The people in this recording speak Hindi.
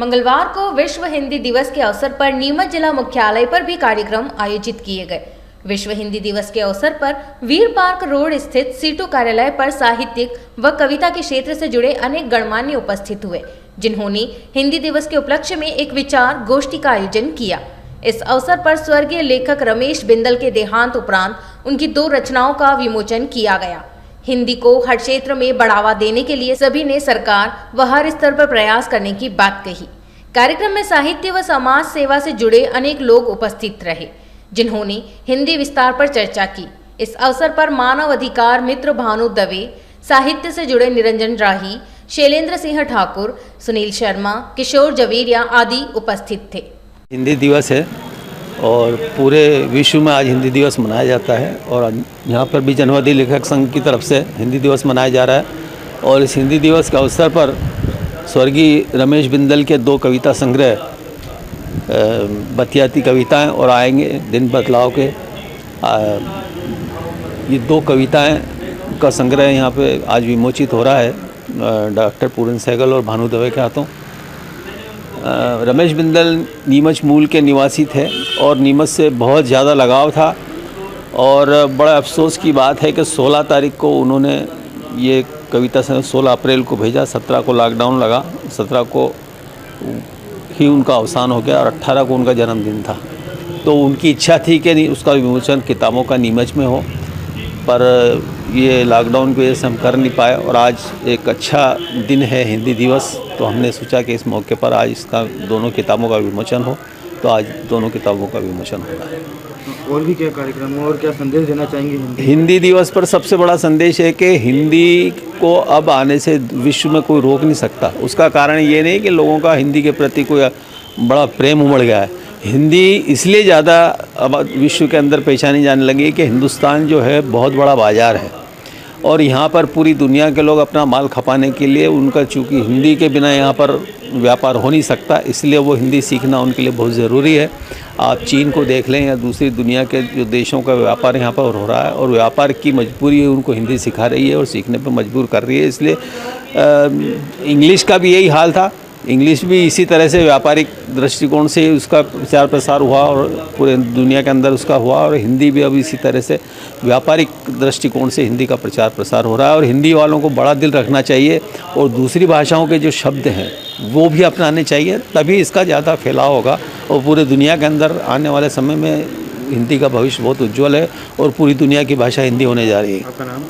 मंगलवार को विश्व हिंदी दिवस के अवसर पर नीमच जिला मुख्यालय पर भी कार्यक्रम आयोजित किए गए। विश्व हिंदी दिवस के अवसर पर वीर पार्क रोड स्थित सीटू कार्यालय पर साहित्यिक व कविता के क्षेत्र से जुड़े अनेक गणमान्य उपस्थित हुए, जिन्होंने हिंदी दिवस के उपलक्ष्य में एक विचार गोष्ठी का आयोजन किया। इस अवसर पर स्वर्गीय लेखक रमेश बिंदल के देहांत उपरांत उनकी 2 रचनाओं का विमोचन किया गया। हिंदी को हर क्षेत्र में बढ़ावा देने के लिए सभी ने सरकार व हर स्तर पर प्रयास करने की बात कही। कार्यक्रम में साहित्य व समाज सेवा से जुड़े अनेक लोग उपस्थित रहे, जिन्होंने हिंदी विस्तार पर चर्चा की। इस अवसर पर मानव अधिकार मित्र भानु दवे, साहित्य से जुड़े निरंजन राही, शैलेंद्र सिंह ठाकुर, सुनील शर्मा, किशोर जवेरिया आदि उपस्थित थे। हिंदी दिवस है और पूरे विश्व में आज हिंदी दिवस मनाया जाता है और यहाँ पर भी जनवादी लेखक संघ की तरफ से हिंदी दिवस मनाया जा रहा है। और इस हिंदी दिवस के अवसर पर स्वर्गीय रमेश बिंदल के 2 कविता संग्रह बतियाती कविताएं और आएंगे दिन बदलाव के ये 2 कविताएं का संग्रह यहाँ पे आज विमोचित हो रहा है डॉक्टर पूरन सहगल और भानु दवे के हाथों। रमेश बिंदल नीमच मूल के निवासी थे और नीमच से बहुत ज़्यादा लगाव था और बड़ा अफसोस की बात है कि 16 तारीख को उन्होंने ये कविता संग्रह 16 अप्रैल को भेजा। 17 को लॉकडाउन लगा, 17 को ही उनका अवसान हो गया और 18 को उनका जन्मदिन था। तो उनकी इच्छा थी कि उसका विमोचन किताबों का नीमच में हो, पर ये लॉकडाउन की वजह से हम कर नहीं पाए। और आज एक अच्छा दिन है हिंदी दिवस, तो हमने सोचा कि इस मौके पर आज इसका दोनों किताबों का विमोचन हो, तो आज दोनों किताबों का विमोचन हो रहा है। और भी क्या कार्यक्रम और क्या संदेश देना चाहेंगे? हिंदी दिवस पर सबसे बड़ा संदेश है कि हिंदी को अब आने से विश्व में कोई रोक नहीं सकता। उसका कारण ये नहीं कि लोगों का हिंदी के प्रति कोई बड़ा प्रेम उमड़ गया है। हिंदी इसलिए ज़्यादा अब विश्व के अंदर पहचानी जाने लगी कि हिंदुस्तान जो है बहुत बड़ा बाज़ार है और यहाँ पर पूरी दुनिया के लोग अपना माल खपाने के लिए उनका, चूँकि हिंदी के बिना यहाँ पर व्यापार हो नहीं सकता, इसलिए वो हिंदी सीखना उनके लिए बहुत ज़रूरी है। आप चीन को देख लें या दूसरी दुनिया के जो देशों का व्यापार यहाँ पर हो रहा है और व्यापार की मजबूरी उनको हिंदी सिखा रही है और सीखने पर मजबूर कर रही है। इसलिए इंग्लिश का भी यही हाल था। इंग्लिश भी इसी तरह से व्यापारिक दृष्टिकोण से उसका प्रचार प्रसार हुआ और पूरे दुनिया के अंदर उसका हुआ, और हिंदी भी अब इसी तरह से व्यापारिक दृष्टिकोण से हिंदी का प्रचार प्रसार हो रहा है। और हिंदी वालों को बड़ा दिल रखना चाहिए और दूसरी भाषाओं के जो शब्द हैं वो भी अपनाने चाहिए, तभी इसका ज़्यादा फैलाव होगा और पूरे दुनिया के अंदर आने वाले समय में हिंदी का भविष्य बहुत उज्ज्वल है और पूरी दुनिया की भाषा हिंदी होने जा रही है। आपका नाम?